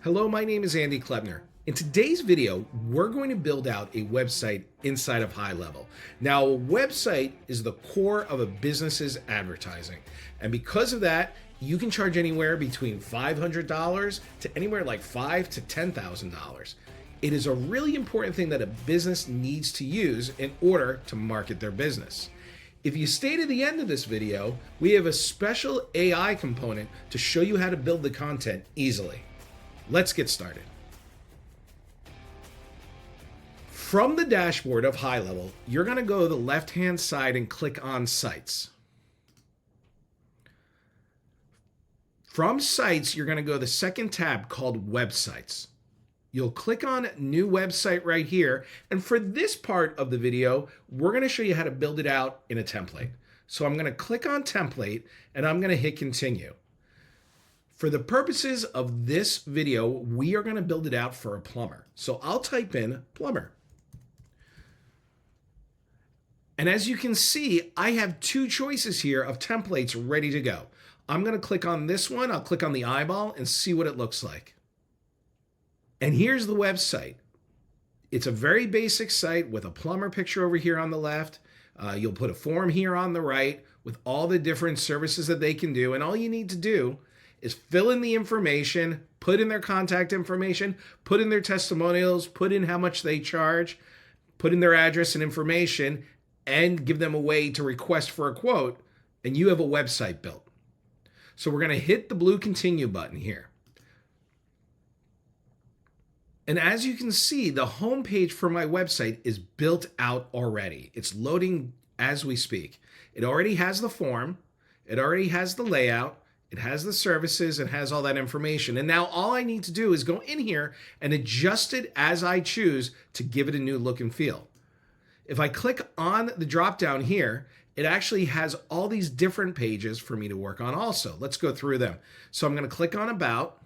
Hello, my name is Andy Klebner. In today's video, we're going to build out a website inside of HighLevel. Now, a website is the core of a business's advertising. And because of that, you can charge anywhere between $500 to anywhere like $5,000 to $10,000. It is a really important thing that a business needs to use in order to market their business. If you stay to the end of this video, we have a special AI component to show you how to build the content easily. Let's get started. From the dashboard of HighLevel, you're going to go to the left-hand side and click on Sites. From Sites, you're going to go to the second tab called Websites. You'll click on New Website right here, and for this part of the video, we're going to show you how to build it out in a template. So I'm going to click on Template, and I'm going to hit Continue. For the purposes of this video, we are going to build it out for a plumber. So I'll type in plumber. And as you can see, I have two choices here of templates ready to go. I'm going to click on this one. I'll click on the eyeball and see what it looks like. And here's the website. It's a very basic site with a plumber picture over here on the left. You'll put a form here on the right with all the different services that they can do. And all you need to do is fill in the information, put in their contact information, put in their testimonials, put in how much they charge, put in their address and information, and give them a way to request for a quote, and you have a website built. So we're going to hit the blue Continue button here. And as you can see, the homepage for my website is built out already. It's loading as we speak. It already has the form. It already has the layout. It has the services, it has all that information. And now all I need to do is go in here and adjust it as I choose to give it a new look and feel. If I click on the drop down here, it actually has all these different pages for me to work on also. Let's go through them. So I'm going to click on About.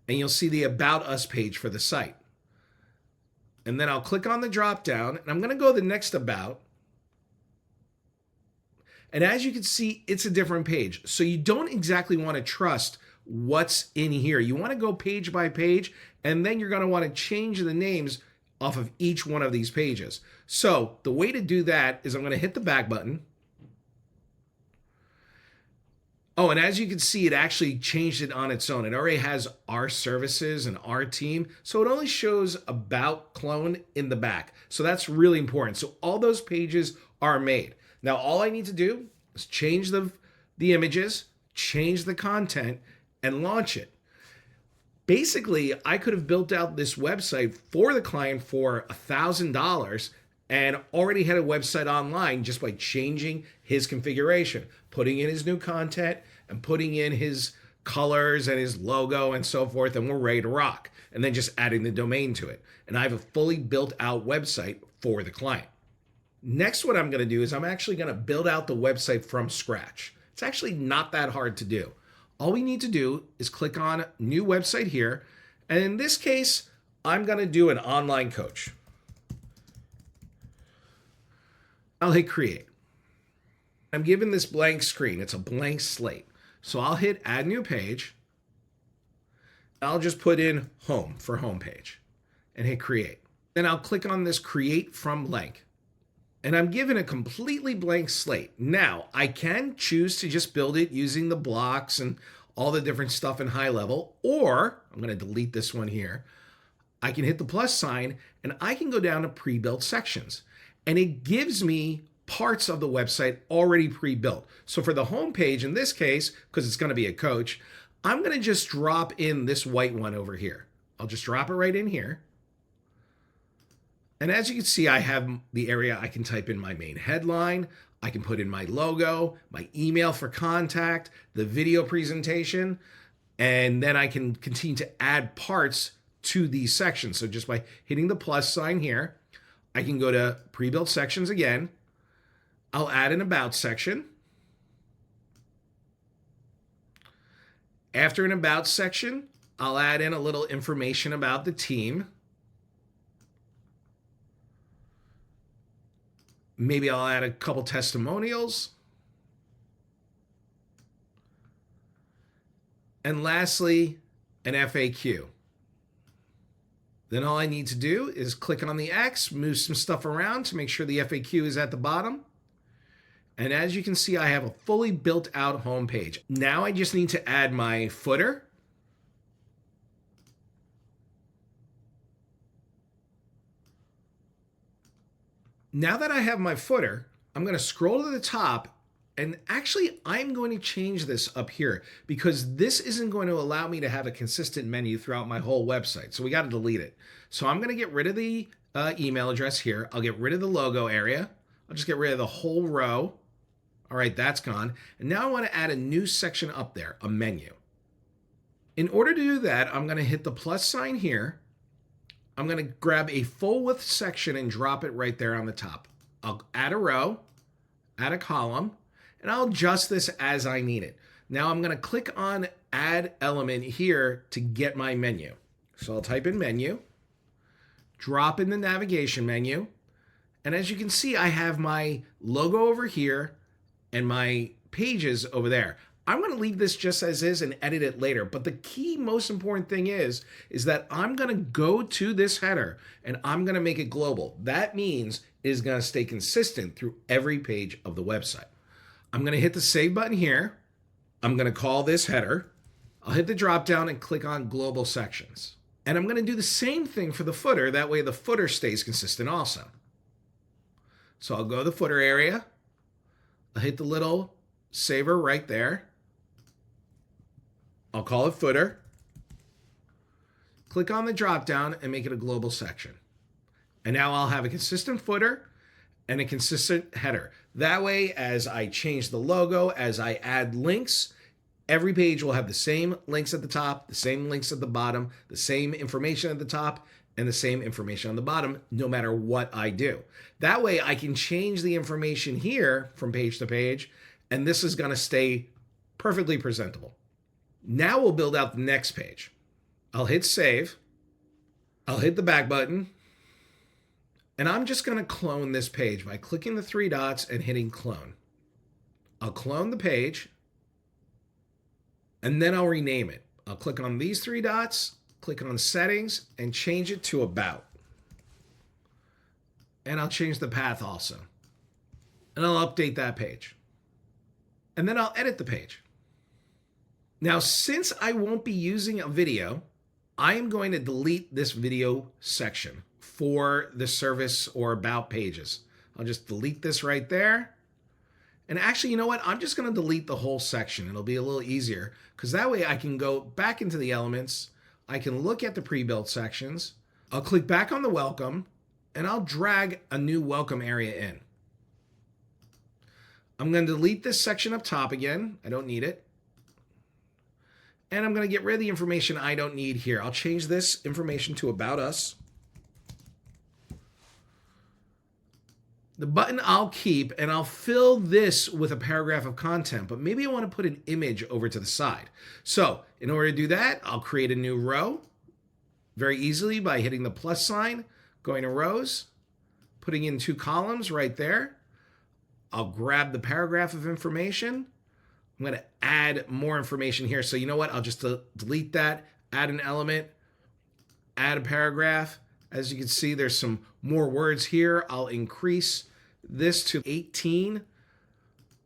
And you'll see the About Us page for the site. And then I'll click on the drop down and I'm going to go to the next About. And as you can see, it's a different page. So you don't exactly want to trust what's in here. You want to go page by page, and then you're going to want to change the names off of each one of these pages. So the way to do that is I'm going to hit the back button. Oh, and as you can see, it actually changed it on its own. It already has our services and our team. So it only shows About Clone in the back. So that's really important. So all those pages are made. Now, all I need to do is change the images, change the content, and launch it. Basically, I could have built out this website for the client for $1,000 and already had a website online just by changing his configuration, putting in his new content and putting in his colors and his logo and so forth, and we're ready to rock. And then just adding the domain to it. And I have a fully built out website for the client. Next, what I'm going to do is I'm actually going to build out the website from scratch. It's actually not that hard to do. All we need to do is click on New Website here. And in this case, I'm going to do an online coach. I'll hit Create. I'm given this blank screen. It's a blank slate. So I'll hit Add New Page. I'll just put in Home for Homepage and hit Create. Then I'll click on this Create From link. And I'm given a completely blank slate. Now, I can choose to just build it using the blocks and all the different stuff in HighLevel, or I'm going to delete this one here. I can hit the plus sign and I can go down to pre-built sections. And it gives me parts of the website already pre-built. So for the home page, in this case, because it's going to be a coach, I'm going to just drop in this white one over here. I'll just drop it right in here. And as you can see, I have the area I can type in my main headline. I can put in my logo, my email for contact, the video presentation, and then I can continue to add parts to these sections. So just by hitting the plus sign here, I can go to pre-built sections again. I'll add an About section. After an About section, I'll add in a little information about the team. Maybe I'll add a couple testimonials. And lastly, an FAQ. Then all I need to do is click on the X, move some stuff around to make sure the FAQ is at the bottom. And as you can see, I have a fully built out homepage. Now I just need to add my footer. Now that I have my footer, I'm going to scroll to the top, and actually I'm going to change this up here because this isn't going to allow me to have a consistent menu throughout my whole website. So we got to delete it. So I'm going to get rid of the email address here. I'll get rid of the logo area. I'll just get rid of the whole row. All right, that's gone. And now I want to add a new section up there, a menu. In order to do that, I'm going to hit the plus sign here. I'm going to grab a full width section and drop it right there on the top. I'll add a row, add a column, and I'll adjust this as I need it. Now I'm going to click on add element here to get my menu. So I'll type in menu, drop in the navigation menu, and as you can see, I have my logo over here and my pages over there. I'm going to leave this just as is and edit it later. But the key, most important thing is that I'm going to go to this header and I'm going to make it global. That means it is going to stay consistent through every page of the website. I'm going to hit the save button here. I'm going to call this header. I'll hit the drop down and click on global sections. And I'm going to do the same thing for the footer. That way the footer stays consistent also. So I'll go to the footer area. I'll hit the little saver right there. I'll call it footer. Click on the drop down and make it a global section. And now I'll have a consistent footer and a consistent header. That way, as I change the logo, as I add links, every page will have the same links at the top, the same links at the bottom, the same information at the top, and the same information on the bottom, no matter what I do. That way I can change the information here from page to page, and this is going to stay perfectly presentable. Now we'll build out the next page. I'll hit save. I'll hit the back button. And I'm just going to clone this page by clicking the three dots and hitting clone. I'll clone the page. And then I'll rename it. I'll click on these three dots, click on settings, and change it to about. And I'll change the path also. And I'll update that page. And then I'll edit the page. Now, since I won't be using a video, I am going to delete this video section for the service or about pages. I'll just delete this right there. And actually, you know what? I'm just going to delete the whole section. It'll be a little easier because that way I can go back into the elements. I can look at the pre-built sections. I'll click back on the welcome and I'll drag a new welcome area in. I'm going to delete this section up top again. I don't need it. And I'm going to get rid of the information I don't need here. I'll change this information to About Us. The button I'll keep, and I'll fill this with a paragraph of content, but maybe I want to put an image over to the side. So in order to do that, I'll create a new row very easily by hitting the plus sign, going to rows, putting in 2 columns right there. I'll grab the paragraph of information. I'm going to add more information here. So you know what? I'll just delete that, add an element, add a paragraph. As you can see, there's some more words here. I'll increase this to 18,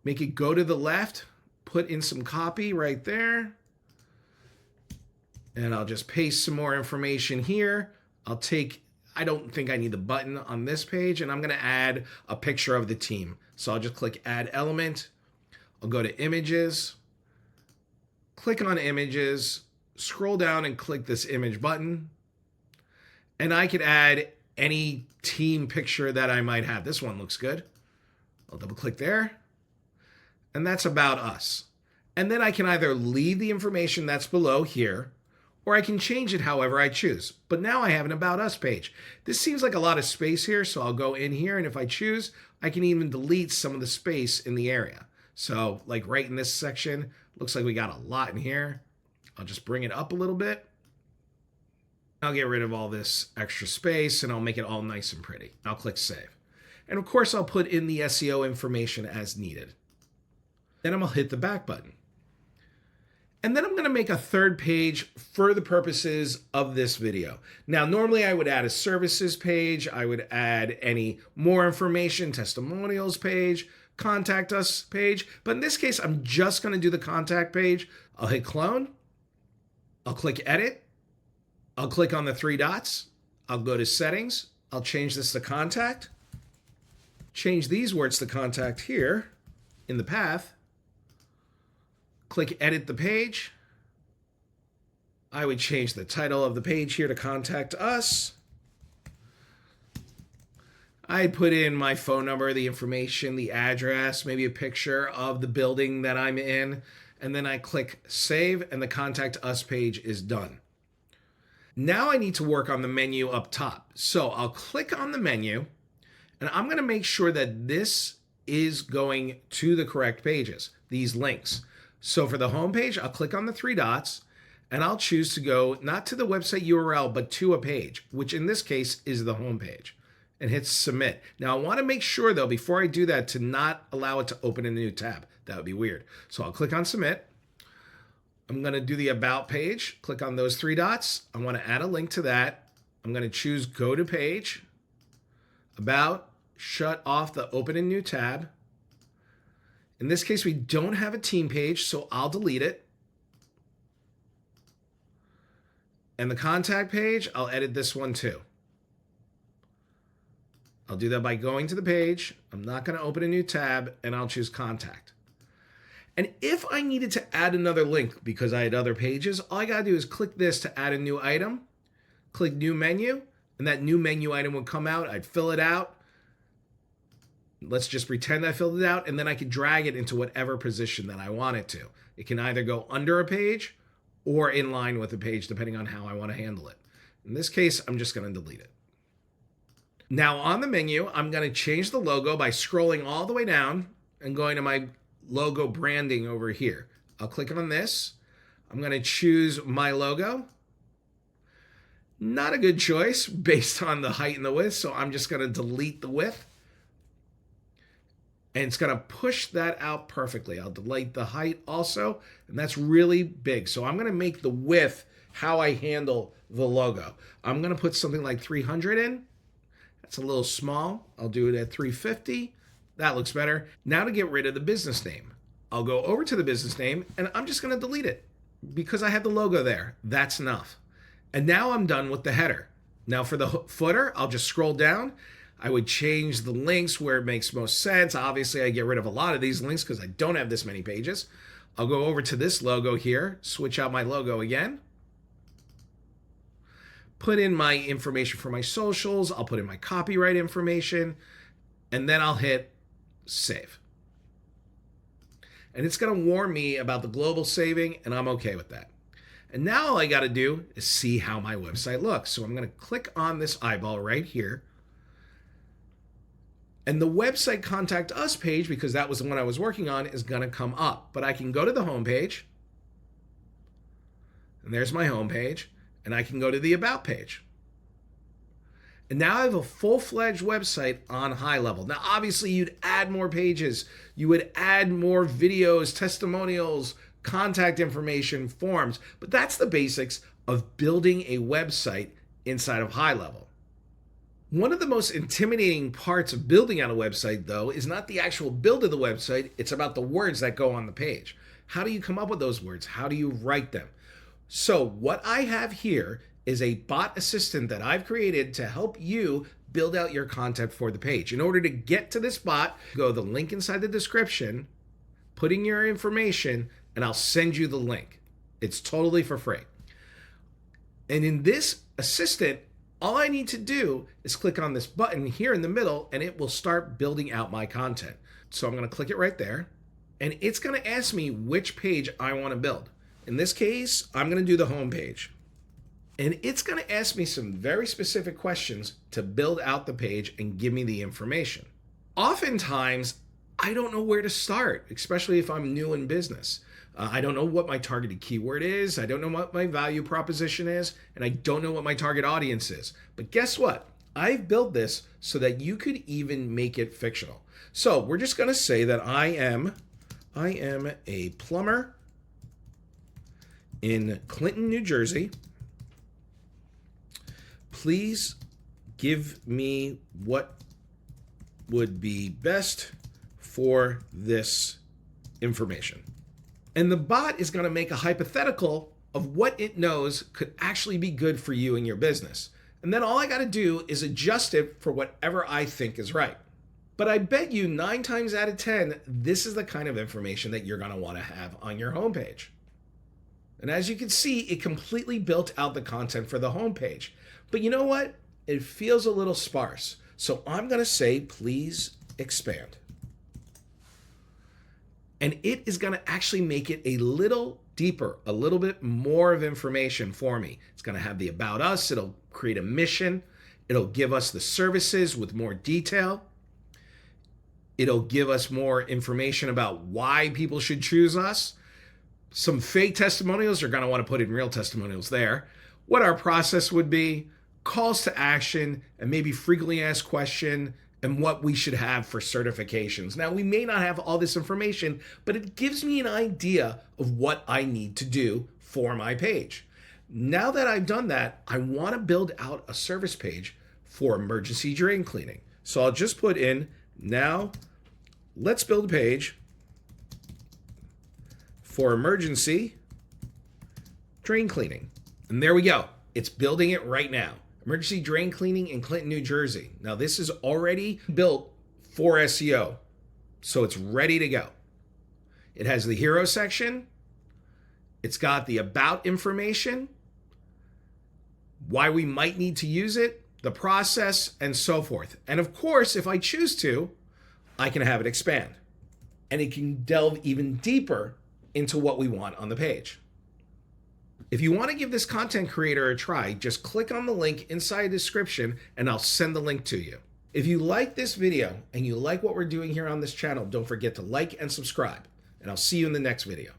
make it go to the left, put in some copy right there. And I'll just paste some more information here. I don't think I need the button on this page, and I'm going to add a picture of the team. So I'll just click add element. I'll go to images, click on images, scroll down and click this image button. And I could add any team picture that I might have. This one looks good. I'll double click there. And that's About Us. And then I can either leave the information that's below here, or I can change it however I choose. But now I have an About Us page. This seems like a lot of space here, so I'll go in here, and if I choose, I can even delete some of the space in the area. So like right in this section, looks like we got a lot in here. I'll just bring it up a little bit. I'll get rid of all this extra space and I'll make it all nice and pretty. I'll click save. And of course, I'll put in the SEO information as needed. Then I'm going to hit the back button. And then I'm going to make a third page for the purposes of this video. Now, normally I would add a services page. I would add any more information, testimonials page, contact us page. But in this case, I'm just going to do the contact page. I'll hit clone. I'll click edit. I'll click on the three dots. I'll go to settings. I'll change this to contact. Change these words to contact here in the path. Click edit the page. I would change the title of the page here to contact us. I'd put in my phone number, the information, the address, maybe a picture of the building that I'm in, and then I click save and the contact us page is done. Now I need to work on the menu up top. So I'll click on the menu and I'm going to make sure that this is going to the correct pages, these links. So for the home page, I'll click on the three dots and I'll choose to go not to the website URL, but to a page, which in this case is the home page, and hit submit. Now I want to make sure though, before I do that, to not allow it to open a new tab. That would be weird. So I'll click on submit. I'm going to do the about page, click on those three dots. I want to add a link to that. I'm going to choose go to page, about, shut off the open a new tab. In this case, we don't have a team page, so I'll delete it. And the contact page, I'll edit this one too. I'll do that by going to the page. I'm not going to open a new tab, and I'll choose contact. And if I needed to add another link because I had other pages, all I got to do is click this to add a new item, click new menu, and that new menu item would come out. I'd fill it out. Let's just pretend I filled it out, and then I can drag it into whatever position that I want it to. It can either go under a page or in line with the page, depending on how I want to handle it. In this case, I'm just going to delete it. Now on the menu, I'm going to change the logo by scrolling all the way down and going to my logo branding over here. I'll click on this. I'm going to choose my logo. Not a good choice based on the height and the width, so I'm just going to delete the width. And it's going to push that out perfectly. I'll delete the height also, and that's really big. So I'm going to make the width how I handle the logo. I'm going to put something like 300 in. That's a little small. I'll do it at 350. That looks better. Now to get rid of the business name. I'll go over to the business name, and I'm just going to delete it because I have the logo there. That's enough. And now I'm done with the header. Now for the footer, I'll just scroll down. I would change the links where it makes most sense. Obviously, I get rid of a lot of these links because I don't have this many pages. I'll go over to this logo here, switch out my logo again, put in my information for my socials. I'll put in my copyright information, and then I'll hit save. And it's going to warn me about the global saving, and I'm okay with that. And now all I got to do is see how my website looks. So I'm going to click on this eyeball right here. And the website contact us page, because that was the one I was working on, is going to come up. But I can go to the home page. And there's my home page. And I can go to the about page. And now I have a full-fledged website on HighLevel. Now, obviously, you'd add more pages. You would add more videos, testimonials, contact information, forms. But that's the basics of building a website inside of HighLevel. One of the most intimidating parts of building out a website, though, is not the actual build of the website. It's about the words that go on the page. How do you come up with those words? How do you write them? So what I have here is a bot assistant that I've created to help you build out your content for the page. In order to get to this bot, go to the link inside the description, put in your information, and I'll send you the link. It's totally for free. And in this assistant, all I need to do is click on this button here in the middle, and it will start building out my content. So I'm going to click it right there, and it's going to ask me which page I want to build. In this case, I'm going to do the home page. And it's going to ask me some very specific questions to build out the page and give me the information. Oftentimes, I don't know where to start, especially if I'm new in business. I don't know what my targeted keyword is. I don't know what my value proposition is. And I don't know what my target audience is. But guess what? I've built this so that you could even make it fictional. So we're just going to say that I am a plumber in Clinton, New Jersey. Please give me what would be best for this information. And the bot is going to make a hypothetical of what it knows could actually be good for you and your business. And then all I got to do is adjust it for whatever I think is right. But I bet you 9 times out of 10, this is the kind of information that you're going to want to have on your homepage. And as you can see, it completely built out the content for the homepage. But you know what? It feels a little sparse. So I'm going to say, please expand. And it is going to actually make it a little deeper, a little bit more of information for me. It's going to have the about us. It'll create a mission. It'll give us the services with more detail. It'll give us more information about why people should choose us. Some fake testimonials, are going to want to put in real testimonials there. What our process would be, calls to action, and maybe frequently asked question, and what we should have for certifications. Now, we may not have all this information, but it gives me an idea of what I need to do for my page. Now that I've done that, I want to build out a service page for emergency drain cleaning. So I'll just put in, now let's build a page for emergency drain cleaning. And there we go. It's building it right now. Emergency drain cleaning in Clinton, New Jersey. Now this is already built for SEO, so it's ready to go. It has the hero section. It's got the about information, why we might need to use it, the process, and so forth. And of course, if I choose to, I can have it expand. And it can delve even deeper into what we want on the page. If you want to give this content creator a try, just click on the link inside the description and I'll send the link to you. If you like this video and you like what we're doing here on this channel, don't forget to like and subscribe, and I'll see you in the next video.